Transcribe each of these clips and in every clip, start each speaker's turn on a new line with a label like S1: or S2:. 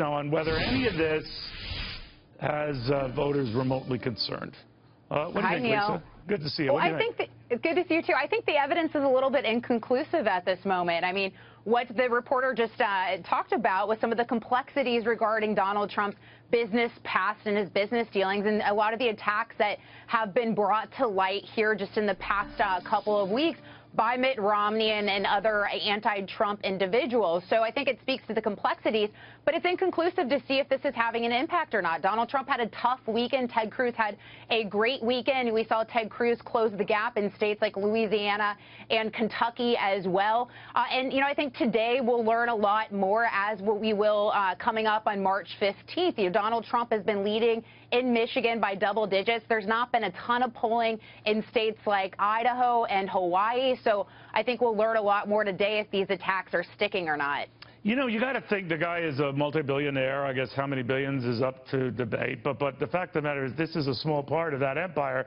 S1: now on whether any of this has voters remotely concerned. What do you think, Lisa? Good to see you.
S2: Well, I think it's good to see you, too. I think the evidence is a little bit inconclusive at this moment. I mean, what the reporter just talked about was some of the complexities regarding Donald Trump's business past and his business dealings, and a lot of the attacks that have been brought to light here just in the past couple of weeks by Mitt Romney and other anti-Trump individuals. So I think it speaks to the complexities, but it's inconclusive to see if this is having an impact or not. Donald Trump had a tough weekend. Ted Cruz had a great weekend. We saw Ted Cruz close the gap in states like Louisiana and Kentucky as well. And, you know, I think today we'll learn a lot more, as we will coming up on March 15th. You know, Donald Trump has been leading in Michigan by double digits. There's not been a ton of polling in states like Idaho and Hawaii. So I think we'll learn a lot more today if these attacks are sticking or not.
S1: You know, you got to think the guy is a multi-billionaire. I guess how many billions is up to debate. But the fact of the matter is this is a small part of that empire.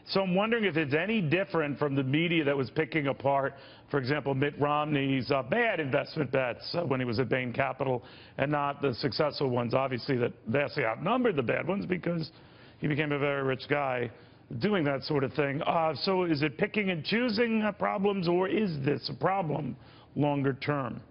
S1: So I'm wondering if it's any different from the media that was picking apart, for example, Mitt Romney's bad investment bets when he was at Bain Capital, and not the successful ones, obviously, that vastly outnumbered the bad ones because he became a very rich guy doing that sort of thing. So is it picking and choosing problems, or is this a problem longer term?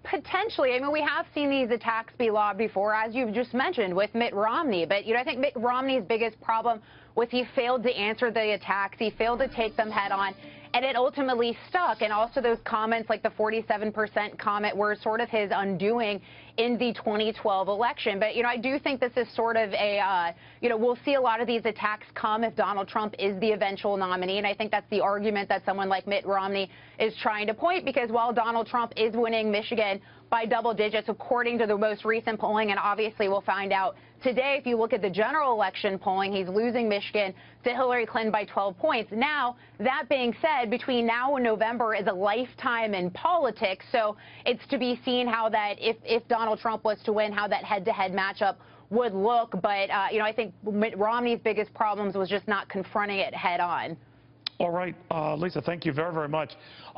S2: Potentially. I mean, we have seen these attacks be lobbed before, as you've just mentioned, with Mitt Romney. But, you know, I think Mitt Romney's biggest problem was he failed to answer the attacks. He failed to take them head on. And it ultimately stuck. And also those comments, like the 47% comment, were sort of his undoing in the 2012 election. But, you know, I do think this is sort of a, you know, we'll see a lot of these attacks come if Donald Trump is the eventual nominee. And I think that's the argument that someone like Mitt Romney is trying to point, because while Donald Trump is winning Michigan by double digits, according to the most recent polling, and obviously we'll find out today, if you look at the general election polling, he's losing Michigan to Hillary Clinton by 12 points. Now, that being said, between now and November is a lifetime in politics, so it's to be seen how that, if Donald Trump was to win, how that head-to-head matchup would look. But, you know, I think Mitt Romney's biggest problems was just not confronting it head-on.
S1: All right, Lisa, thank you very, very much.